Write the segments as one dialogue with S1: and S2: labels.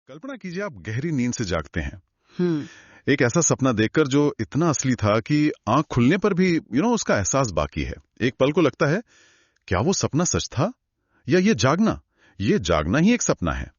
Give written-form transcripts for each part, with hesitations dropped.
S1: कल्पना कीजिए आप गहरी नींद से जागते हैं।
S2: हम्म।
S1: एक ऐसा सपना देखकर जो इतना असली था कि आंख खुलने पर भी उसका एहसास बाकी है। एक पल को लगता है क्या वो सपना सच था या ये जागना ही एक सपना है।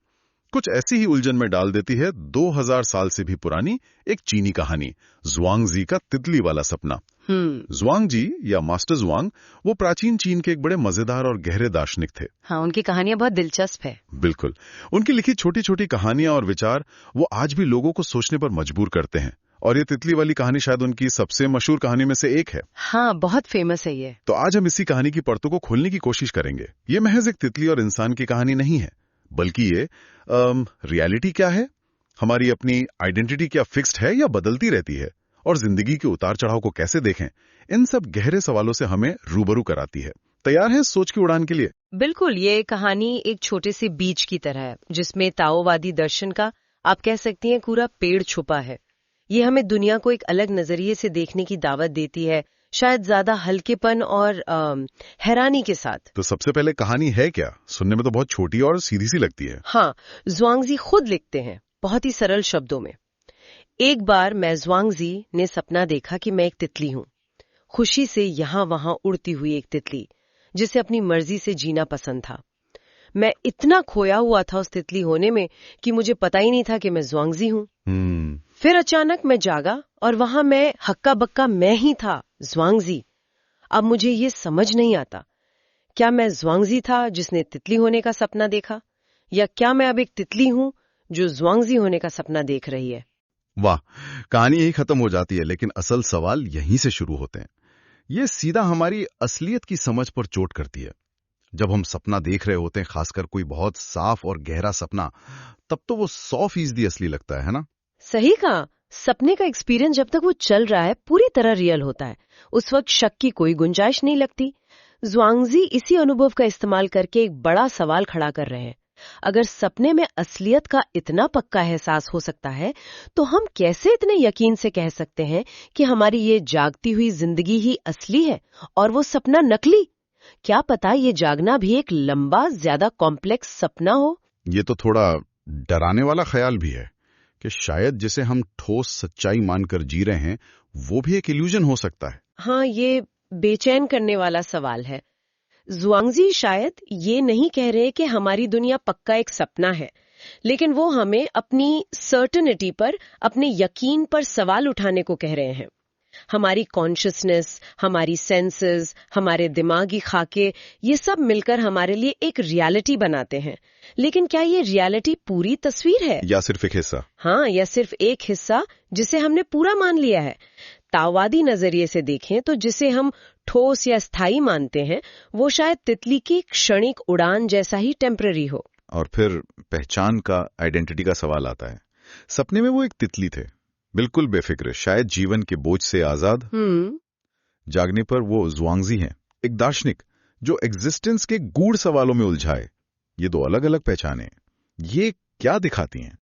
S1: कुछ ऐसी ही उलझन में डाल देती है 2000 साल से भी पुरानी एक चीनी कहानी, ज़ुआंगजी का तितली वाला सपना। ज़ुआंगजी या मास्टर ज़ुआंग वो प्राचीन चीन के एक बड़े मजेदार और गहरे दार्शनिक थे।
S2: हाँ, उनकी कहानियां बहुत दिलचस्प है।
S1: बिल्कुल, उनकी लिखी छोटी छोटी कहानियां और विचार वो आज भी लोगों को सोचने पर मजबूर करते हैं। और ये तितली वाली कहानी शायद उनकी सबसे मशहूर कहानी में से एक है।
S2: हाँ, बहुत फेमस है ये।
S1: तो आज हम इसी कहानी की परतों को खोलने की कोशिश करेंगे। ये महज एक तितली और इंसान की कहानी नहीं है, बल्कि ये रियलिटी क्या है, हमारी अपनी आइडेंटिटी क्या फिक्स्ड है या बदलती रहती है, और जिंदगी के उतार चढ़ाव को कैसे देखें, इन सब गहरे सवालों से हमें रूबरू कराती है। तैयार हैं सोच की उड़ान के लिए?
S2: बिल्कुल, ये कहानी एक छोटे से बीज की तरह है जिसमें ताओवादी दर्शन का, आप कह सकती हैं, पूरा पेड़ छुपा है। ये हमें दुनिया को एक अलग नजरिए से देखने की दावत देती है, शायद ज्यादा हल्केपन और हैरानी के साथ।
S1: तो सबसे पहले कहानी है क्या? सुनने में तो बहुत छोटी और सीधी सी लगती है।
S2: हाँ, ज़ुआंगजी खुद लिखते हैं बहुत ही सरल शब्दों में। एक बार मैं ज़ुआंगजी ने सपना देखा कि मैं एक तितली हूँ, खुशी से यहाँ वहां उड़ती हुई एक तितली जिसे अपनी मर्जी से जीना पसंद था। मैं इतना खोया हुआ था उस तितली होने में कि मुझे पता ही नहीं था कि मैं ज़ुआंगजी हूँ। फिर अचानक मैं जागा और वहां मैं हक्का बक्का मैं ही था, ज़ुआंगजी। अब मुझे ये समझ नहीं आता, क्या मैं ज़ुआंगजी था जिसने तितली होने का सपना देखा, या क्या मैं अब एक तितली हूँ जो ज़ुआंगजी होने का सपना देख रही है।
S1: वाह, कहानी यही खत्म हो जाती है, लेकिन असल सवाल यहीं से शुरू होते हैं। ये सीधा हमारी असलियत की समझ पर चोट करती है। जब हम सपना देख रहे होते हैं, खासकर कोई बहुत साफ और गहरा सपना, तब तो वो 100% असली लगता है ना?
S2: सही कहा। सपने का एक्सपीरियंस जब तक वो चल रहा है पूरी तरह रियल होता है, उस वक्त शक की कोई गुंजाइश नहीं लगती। ज़ुआंगजी इसी अनुभव का इस्तेमाल करके एक बड़ा सवाल खड़ा कर रहे हैं। अगर सपने में असलियत का इतना पक्का एहसास हो सकता है, तो हम कैसे इतने यकीन से कह सकते हैं कि हमारी ये जागती हुई जिंदगी ही असली है और वो सपना नकली? क्या पता ये जागना भी एक लंबा, ज्यादा कॉम्प्लेक्स सपना हो।
S1: ये तो थोड़ा डराने वाला ख्याल भी है कि शायद जिसे हम ठोस सच्चाई मानकर जी रहे हैं, वो भी एक इल्यूजन हो सकता है।
S2: हाँ, ये बेचैन करने वाला सवाल है। ज़ुआंगजी शायद ये नहीं कह रहे कि हमारी दुनिया पक्का एक सपना है, लेकिन वो हमें अपनी सर्टेनिटी पर, अपने यकीन पर सवाल उठाने को कह रहे हैं। हमारी कॉन्शियसनेस, हमारी सेंसेस, हमारे दिमागी खाके, ये सब मिलकर हमारे लिए एक रियलिटी बनाते हैं। लेकिन क्या ये रियलिटी पूरी तस्वीर है,
S1: या सिर्फ एक हिस्सा?
S2: हाँ, या सिर्फ एक हिस्सा जिसे हमने पूरा मान लिया है? ताओवादी नजरिए से देखें तो जिसे हम ठोस या स्थायी मानते हैं, वो शायद तितली की क्षणिक उड़ान जैसा ही टेम्पररी हो।
S1: और फिर पहचान का, आइडेंटिटी का सवाल आता है। सपने में वो एक तितली थे, बिल्कुल बेफिक्र, शायद जीवन के बोझ से आजाद। जागने पर वो ज़ुआंगजी हैं, एक दार्शनिक जो एग्जिस्टेंस के गूढ़ सवालों में उलझाए। ये दो अलग अलग पहचाने, ये क्या दिखाती हैं?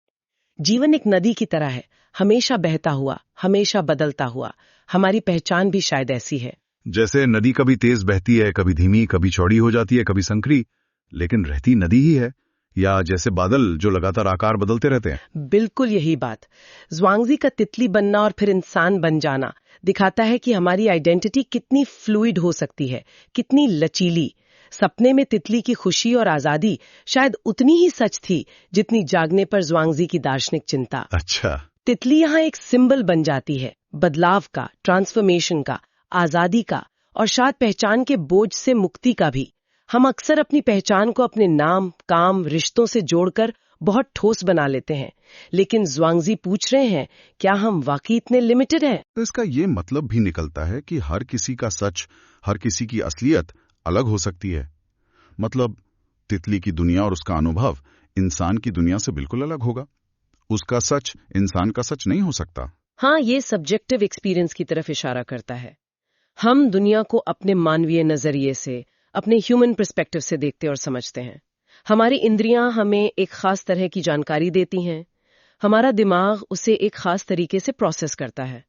S2: जीवन एक नदी की तरह है, हमेशा बहता हुआ, हमेशा बदलता हुआ। हमारी पहचान भी शायद ऐसी है।
S1: जैसे नदी कभी तेज बहती है, कभी धीमी, कभी चौड़ी हो जाती है, कभी संकरी, लेकिन रहती नदी ही है। या जैसे बादल जो लगातार आकार बदलते रहते हैं।
S2: बिल्कुल यही बात। ज़ुआंगजी का तितली बनना और फिर इंसान बन जाना दिखाता है कि हमारी आइडेंटिटी कितनी फ्लूइड हो सकती है, कितनी लचीली। सपने में तितली की खुशी और आजादी शायद उतनी ही सच थी जितनी जागने पर ज़ुआंगजी की दार्शनिक चिंता।
S1: अच्छा,
S2: तितली यहाँ एक सिंबल बन जाती है, बदलाव का, ट्रांसफॉर्मेशन का, आजादी का, और शायद पहचान के बोझ से मुक्ति का भी। हम अक्सर अपनी पहचान को अपने नाम, काम, रिश्तों से जोड़कर बहुत ठोस बना लेते हैं, लेकिन ज़ुआंगजी पूछ रहे हैं, क्या हम वाकई इतने लिमिटेड हैं?
S1: तो इसका ये मतलब भी निकलता है कि हर किसी का सच, हर किसी की असलियत अलग हो सकती है। मतलब तितली की दुनिया और उसका अनुभव इंसान की दुनिया से बिल्कुल अलग होगा। उसका सच इंसान का सच नहीं हो सकता।
S2: हाँ, ये सब्जेक्टिव एक्सपीरियंस की तरफ इशारा करता है। हम दुनिया को अपने मानवीय नजरिए से, अपने ह्यूमन पर्सपेक्टिव से देखते और समझते हैं। हमारी इंद्रियां हमें एक खास तरह की जानकारी देती हैं, हमारा दिमाग उसे एक खास तरीके से प्रोसेस करता है,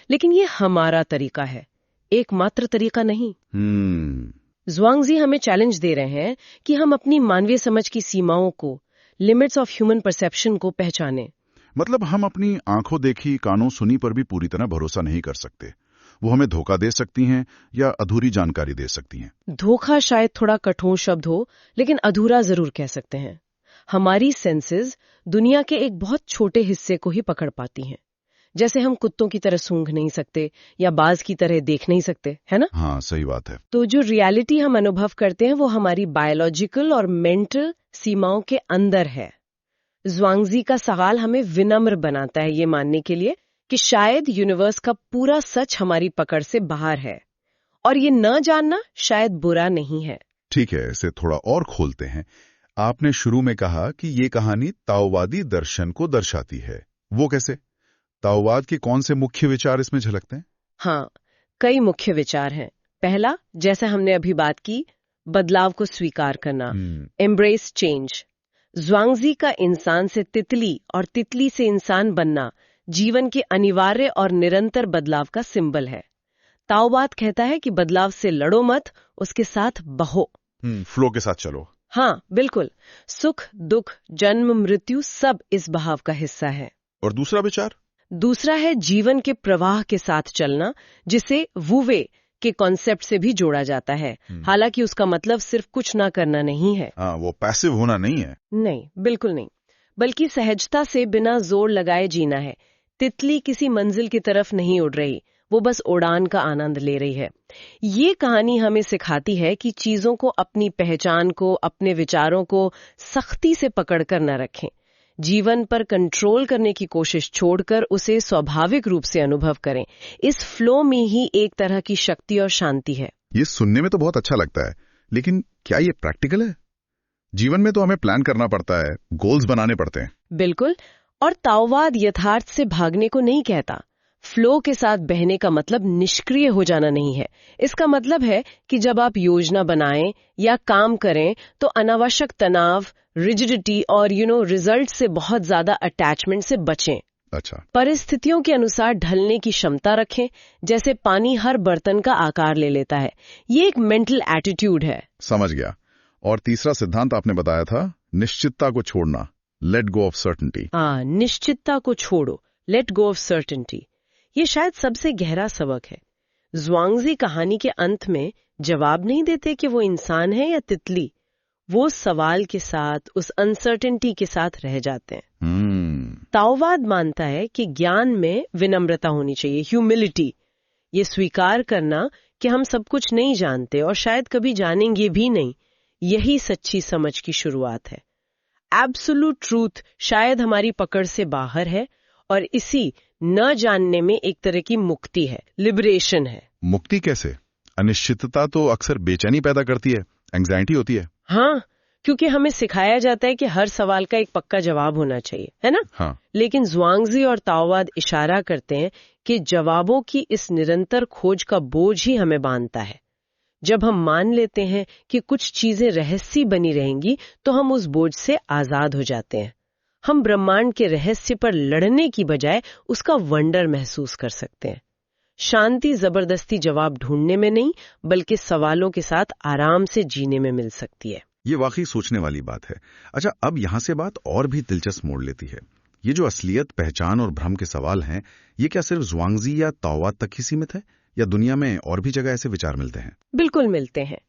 S2: लेकिन ये हमारा तरीका है, एकमात्र तरीका नहीं। ज़ुआंगजी हमें चैलेंज दे रहे हैं कि हम अपनी मानवीय समझ की सीमाओं को, लिमिट्स ऑफ ह्यूमन परसेप्शन को पहचाने।
S1: मतलब हम अपनी आंखों देखी कानों सुनी पर भी पूरी तरह भरोसा नहीं कर सकते। वो हमें धोखा दे सकती हैं या अधूरी जानकारी दे सकती हैं।
S2: धोखा शायद थोड़ा कठोर शब्द हो, लेकिन अधूरा जरूर कह सकते हैं। हमारी सेंसेस दुनिया के एक बहुत छोटे हिस्से को ही पकड़ पाती हैं। जैसे हम कुत्तों की तरह सूंघ नहीं सकते या बाज की तरह देख नहीं सकते, है ना?
S1: हाँ, सही बात है।
S2: तो जो रियलिटी हम अनुभव करते हैं वो हमारी बायोलॉजिकल और मेंटल सीमाओं के अंदर है। ज़ुआंगज़ी का सवाल हमें विनम्र बनाता है ये मानने के लिए कि शायद यूनिवर्स का पूरा सच हमारी पकड़ से बाहर है, और ये न जानना शायद बुरा नहीं है।
S1: ठीक है, इसे थोड़ा और खोलते हैं। आपने शुरू में कहा कि ये कहानी ताओवादी दर्शन को दर्शाती है। वो कैसे? ताओवाद के कौन से मुख्य विचार इसमें झलकते हैं?
S2: हाँ, कई मुख्य विचार हैं। पहला, जैसे हमने अभी बात की, बदलाव को स्वीकार करना, एम्ब्रेस चेंज। ज़ुआंगज़ी का इंसान से तितली और तितली से इंसान बनना जीवन के अनिवार्य और निरंतर बदलाव का सिंबल है। ताओवाद कहता है कि बदलाव से लड़ो मत, उसके साथ बहो।
S1: फ्लो के साथ चलो।
S2: हाँ, बिल्कुल। सुख दुख जन्म मृत्यु सब इस बहाव का हिस्सा है।
S1: और दूसरा विचार?
S2: दूसरा है जीवन के प्रवाह के साथ चलना, जिसे वुवे के कॉन्सेप्ट से भी जोड़ा जाता है। हालांकि उसका मतलब सिर्फ कुछ ना करना नहीं है।
S1: वो पैसिव होना नहीं है।
S2: नहीं, बिल्कुल नहीं, बल्कि सहजता से बिना जोर लगाए जीना है। तितली किसी मंजिल की तरफ नहीं उड़ रही, वो बस उड़ान का आनंद ले रही है। ये कहानी हमें सिखाती है कि चीजों को, अपनी पहचान को, अपने विचारों को सख्ती से पकड़ कर न रखें। जीवन पर कंट्रोल करने की कोशिश छोड़कर उसे स्वाभाविक रूप से अनुभव करें। इस फ्लो में ही एक तरह की शक्ति और शांति है।
S1: ये सुनने में तो बहुत अच्छा लगता है, लेकिन क्या ये प्रैक्टिकल है? जीवन में तो हमें प्लान करना पड़ता है, गोल्स बनाने पड़ते हैं।
S2: बिल्कुल, और ताओवाद यथार्थ से भागने को नहीं कहता। फ्लो के साथ बहने का मतलब निष्क्रिय हो जाना नहीं है। इसका मतलब है कि जब आप योजना बनाएं या काम करें तो अनावश्यक तनाव, रिजिडिटी और रिजल्ट से बहुत ज्यादा अटैचमेंट से बचें।
S1: अच्छा।
S2: परिस्थितियों के अनुसार ढलने की क्षमता रखें, जैसे पानी हर बर्तन का आकार ले लेता है। ये एक मेंटल एटीट्यूड है।
S1: समझ गया। और तीसरा सिद्धांत आपने बताया था, निश्चितता को छोड़ना, लेट गो ऑफ सर्टेनिटी।
S2: हाँ, निश्चितता को छोड़ो, लेट गो ऑफ सर्टेनिटी। ये शायद सबसे गहरा सबक है। ज़ुआंगज़ी कहानी के अंत में जवाब नहीं देते कि वो इंसान है या तितली। वो सवाल के साथ, उस अनसर्टेनिटी के साथ रह जाते हैं। ताओवाद मानता है कि ज्ञान में विनम्रता होनी चाहिए, ह्यूमिलिटी। ये स्वीकार करना कि हम सब कुछ नहीं जानते और शायद कभी जानेंगे भी नहीं, यही सच्ची समझ की शुरुआत है। एब्सोल्यूट ट्रूथ शायद हमारी पकड़ से बाहर है, और इसी न जानने में एक तरह की मुक्ति है, लिबरेशन है।
S1: मुक्ति कैसे? अनिश्चितता तो अक्सर बेचैनी पैदा करती है, एंग्जाइटी होती है।
S2: हाँ, क्योंकि हमें सिखाया जाता है कि हर सवाल का एक पक्का जवाब होना चाहिए, है ना?
S1: हाँ।
S2: लेकिन ज़ुआंगज़ी और ताओवाद इशारा करते हैं कि जवाबों की इस निरंतर खोज का बोझ ही हमें बांधता है। जब हम मान लेते हैं कि कुछ चीजें रहस्य बनी रहेंगी, तो हम उस बोझ से आजाद हो जाते हैं। हम ब्रह्मांड के रहस्य पर लड़ने की बजाय उसका वंडर महसूस कर सकते हैं। शांति जबरदस्ती जवाब ढूंढने में नहीं, बल्कि सवालों के साथ आराम से जीने में मिल सकती है।
S1: ये वाकई सोचने वाली बात है। अच्छा, अब यहाँ से बात और भी दिलचस्प मोड़ लेती है। ये जो असलियत, पहचान और भ्रम के सवाल हैं, ये क्या सिर्फ ज़ुआंगज़ी या ताओवाद तक ही सीमित है, या दुनिया में और भी जगह ऐसे विचार मिलते हैं?
S2: बिल्कुल मिलते हैं।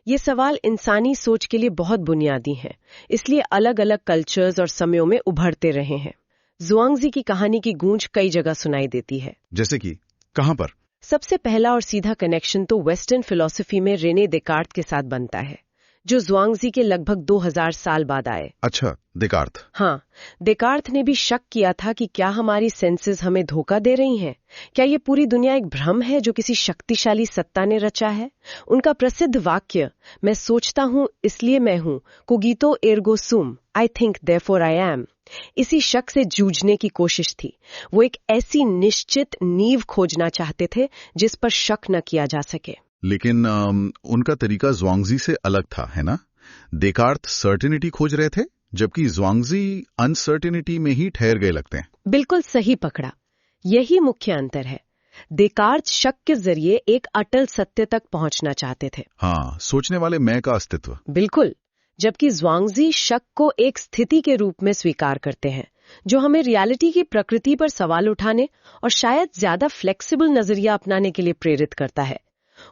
S2: ये सवाल इंसानी सोच के लिए बहुत बुनियादी हैं, इसलिए अलग अलग कल्चर्स और समयों में उभरते रहे हैं। ज़ुआंगज़ी की कहानी की गूंज कई जगह सुनाई देती है।
S1: जैसे कि कहाँ पर?
S2: सबसे पहला और सीधा कनेक्शन तो वेस्टर्न फिलॉसफी में रेने देकार्त के साथ बनता है, जो ज़ुआंगज़ी के लगभग 2000 साल बाद आए।
S1: अच्छा, देकार्त।
S2: हाँ, देकार्त ने भी शक किया था कि क्या हमारी सेंसेस हमें धोखा दे रही हैं? क्या ये पूरी दुनिया एक भ्रम है जो किसी शक्तिशाली सत्ता ने रचा है? उनका प्रसिद्ध वाक्य, मैं सोचता हूँ इसलिए मैं हूँ, कोगितो एर्गो सुम, I think therefore I am, इसी शक से जूझने की कोशिश थी। वो एक ऐसी निश्चित नींव खोजना चाहते थे जिस पर शक न किया जा सके।
S1: लेकिन उनका तरीका ज़ुआंगज़ी से अलग था, है ना? देकार्त सर्टेनिटी खोज रहे थे, जबकि ज़ुआंगज़ी अनसर्टेनिटी में ही ठहर गए लगते हैं।
S2: बिल्कुल सही पकड़ा, यही मुख्य अंतर है। देकार्त शक के जरिए एक अटल सत्य तक पहुंचना चाहते थे।
S1: हाँ, सोचने वाले मैं का अस्तित्व।
S2: बिल्कुल, जबकि ज़ुआंगज़ी शक को एक स्थिति के रूप में स्वीकार करते हैं, जो हमें रियलिटी की प्रकृति पर सवाल उठाने और शायद ज्यादा फ्लेक्सिबल नजरिया अपनाने के लिए प्रेरित करता है।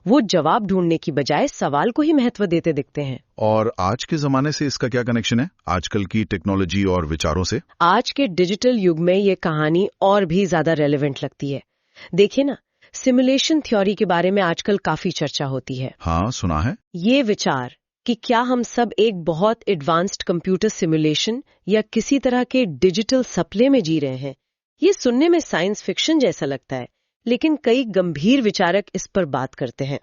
S2: वो जवाब ढूंढने की बजाय सवाल को ही महत्व देते दिखते हैं।
S1: और आज के जमाने से इसका क्या कनेक्शन है, आजकल की टेक्नोलॉजी और विचारों से?
S2: आज के डिजिटल युग में ये कहानी और भी ज्यादा रेलेवेंट लगती है। देखिए ना, सिमुलेशन थ्योरी के बारे में आजकल काफी चर्चा होती है।
S1: हाँ, सुना है।
S2: ये विचार कि क्या हम सब एक बहुत एडवांस्ड कंप्यूटर सिमुलेशन या किसी तरह के डिजिटल सपने में जी रहे हैं, ये सुनने में साइंस फिक्शन जैसा लगता है, लेकिन कई गंभीर विचारक इस पर बात करते हैं।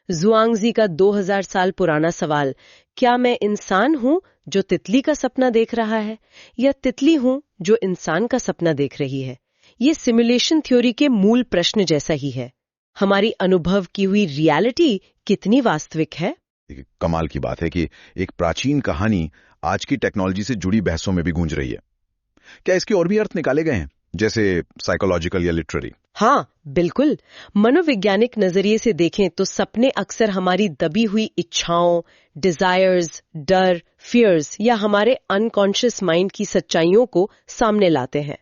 S2: ज़ुआंगज़ी का 2000 साल पुराना सवाल, क्या मैं इंसान हूं जो तितली का सपना देख रहा है या तितली हूं जो इंसान का सपना देख रही है, ये सिमुलेशन थ्योरी के मूल प्रश्न जैसा ही है। हमारी अनुभव की हुई रियलिटी कितनी वास्तविक है?
S1: कमाल की बात है कि एक प्राचीन कहानी आज की टेक्नोलॉजी से जुड़ी बहसों में भी गूंज रही है। क्या इसके और भी अर्थ निकाले गए हैं, जैसे साइकोलॉजिकल या लिटरेरी?
S2: हाँ, बिल्कुल। मनोवैज्ञानिक नजरिए से देखें तो सपने अक्सर हमारी दबी हुई इच्छाओं, डिजायर्स, डर, फियर्स या हमारे अनकॉन्शियस माइंड की सच्चाइयों को सामने लाते हैं।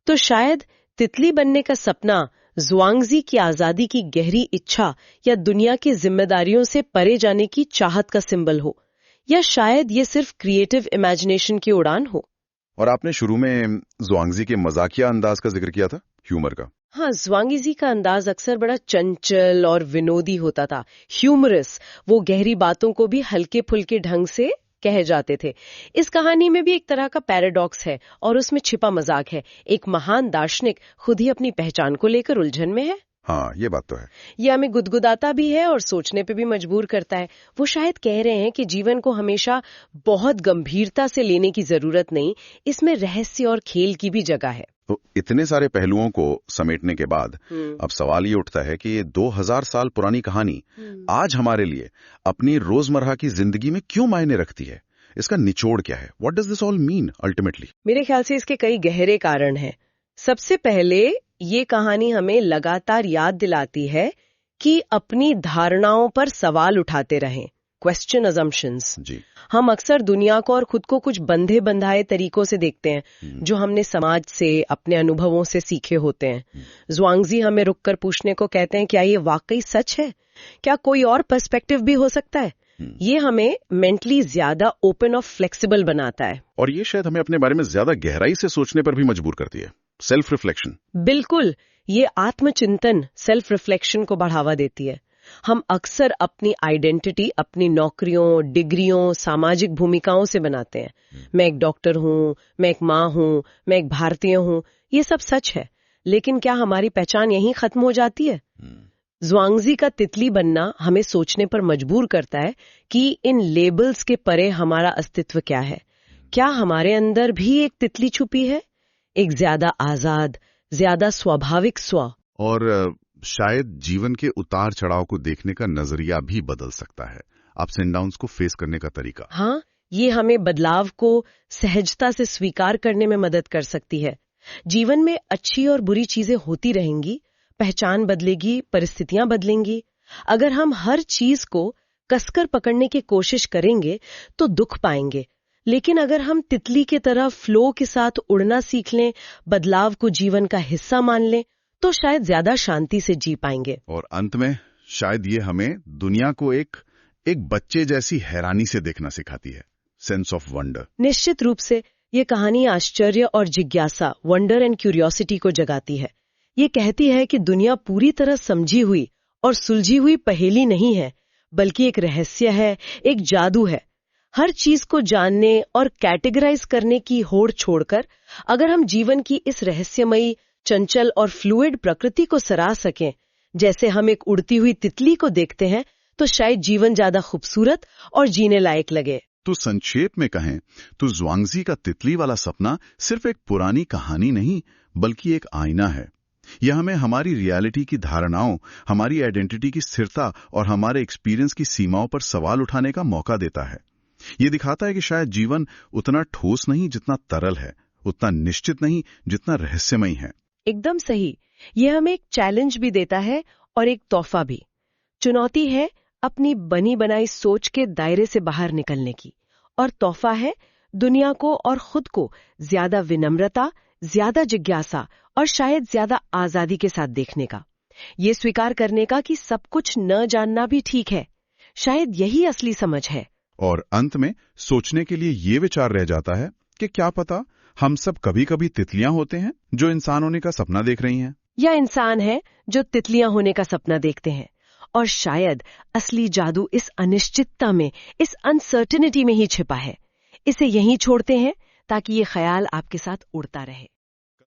S2: तो शायद तितली बनने का सपना ज़ुआंगज़ी की आजादी की गहरी इच्छा या दुनिया की जिम्मेदारियों से परे जाने की चाहत का सिंबल हो, या शायद ये सिर्फ क्रिएटिव इमेजिनेशन की उड़ान हो।
S1: और आपने शुरू में ज़ुआंगज़ी के मजाकिया अंदाज का जिक्र किया था, ह्यूमर का।
S2: हाँ, ज़ुआंगज़ी का अंदाज अक्सर बड़ा चंचल और विनोदी होता था, ह्यूमरस। वो गहरी बातों को भी हल्के फुल्के ढंग से कह जाते थे। इस कहानी में भी एक तरह का पैराडॉक्स है और उसमें छिपा मजाक है। एक महान दार्शनिक खुद ही अपनी पहचान को लेकर उलझन में है।
S1: हाँ, ये बात तो है।
S2: ये हमें गुदगुदाता भी है और सोचने पे भी मजबूर करता है। वो शायद कह रहे हैं कि जीवन को हमेशा बहुत गंभीरता से लेने की जरूरत नहीं, इसमें रहस्य और खेल की भी जगह है।
S1: तो इतने सारे पहलुओं को समेटने के बाद अब सवाल ये उठता है कि ये 2000 साल पुरानी कहानी आज हमारे लिए अपनी रोजमर्रा की जिंदगी में क्यों मायने रखती है? इसका निचोड़ क्या है? What does this all mean ultimately?
S2: मेरे ख्याल से इसके कई गहरे कारण हैं। सबसे पहले ये कहानी हमें लगातार याद दिलाती है कि अपनी धारणाओं पर सवाल उठाते रहें, क्वेश्चन अजम्पशंस।
S1: जी।
S2: हम अक्सर दुनिया को और खुद को कुछ बंधे बंधाए तरीकों से देखते हैं, जो हमने समाज से, अपने अनुभवों से सीखे होते हैं। ज़ुआंगज़ी हमें रुककर पूछने को कहते हैं, क्या ये वाकई सच है? क्या कोई और पर्सपेक्टिव भी हो सकता है? ये हमें मेंटली ज्यादा ओपन और फ्लेक्सिबल बनाता है।
S1: और ये शायद हमें अपने बारे में ज्यादा गहराई से सोचने पर भी मजबूर करती है। Self reflection.
S2: बिल्कुल, ये आत्मचिंतन, सेल्फ रिफ्लेक्शन को बढ़ावा देती है। हम अक्सर अपनी आइडेंटिटी अपनी नौकरियों, डिग्रियों, सामाजिक भूमिकाओं से बनाते हैं। मैं एक डॉक्टर हूँ, मैं एक माँ हूँ, मैं एक भारतीय हूँ, ये सब सच है। लेकिन क्या हमारी पहचान यहीं खत्म हो जाती है? ज़ुआंगज़ी का तितली बनना हमें सोचने पर मजबूर करता है कि इन लेबल्स के परे हमारा अस्तित्व क्या है। क्या हमारे अंदर भी एक तितली छुपी है, एक ज्यादा आजाद, ज्यादा स्वाभाविक स्व?
S1: और शायद जीवन के उतार चढ़ाव को देखने का नजरिया भी बदल सकता है, अप्स एंड डाउन्स को फेस करने का तरीका।
S2: हाँ, ये हमें बदलाव को सहजता से स्वीकार करने में मदद कर सकती है। जीवन में अच्छी और बुरी चीजें होती रहेंगी, पहचान बदलेगी, परिस्थितियां बदलेंगी। अगर हम हर चीज को कसकर पकड़ने की कोशिश करेंगे तो दुख पाएंगे, लेकिन अगर हम तितली की तरह फ्लो के साथ उड़ना सीख लें, बदलाव को जीवन का हिस्सा मान लें, तो शायद ज्यादा शांति से जी पाएंगे।
S1: और अंत में शायद ये हमें दुनिया को एक बच्चे जैसी हैरानी से देखना सिखाती है, सेंस ऑफ वंडर।
S2: निश्चित रूप से ये कहानी आश्चर्य और जिज्ञासा, वंडर एंड क्यूरियोसिटी को जगाती है। ये कहती है कि दुनिया पूरी तरह समझी हुई और सुलझी हुई पहेली नहीं है, बल्कि एक रहस्य है, एक जादू है। हर चीज को जानने और कैटेगराइज करने की होड़ छोड़कर अगर हम जीवन की इस रहस्यमयी, चंचल और फ्लूइड प्रकृति को सराह सकें, जैसे हम एक उड़ती हुई तितली को देखते हैं, तो शायद जीवन ज्यादा खूबसूरत और जीने लायक लगे।
S1: तो संक्षेप में कहें तो ज़ुआंगज़ी का तितली वाला सपना सिर्फ एक पुरानी कहानी नहीं, बल्कि एक आईना है। यह हमें हमारी रियलिटी की धारणाओं, हमारी आइडेंटिटी की स्थिरता और हमारे एक्सपीरियंस की सीमाओं पर सवाल उठाने का मौका देता है। ये दिखाता है कि शायद जीवन उतना ठोस नहीं जितना तरल है, उतना निश्चित नहीं जितना रहस्यमयी है।
S2: एकदम सही। यह हमें एक चैलेंज भी देता है और एक तोहफा भी। चुनौती है अपनी बनी बनाई सोच के दायरे से बाहर निकलने की और तोहफा है दुनिया को और खुद को ज्यादा विनम्रता, ज्यादा जिज्ञासा और शायद ज्यादा आजादी के साथ देखने का। ये स्वीकार करने का कि सब कुछ न जानना भी ठीक है। शायद यही असली समझ है।
S1: और अंत में सोचने के लिए ये विचार रह जाता है कि क्या पता हम सब कभी कभी तितलियां होते हैं जो इंसान होने का सपना देख रही हैं,
S2: या इंसान है जो तितलियां होने का सपना देखते हैं। और शायद असली जादू इस अनिश्चितता में, इस अनसर्टेनिटी में ही छिपा है। इसे यहीं छोड़ते हैं ताकि ये ख्याल आपके साथ उड़ता रहे।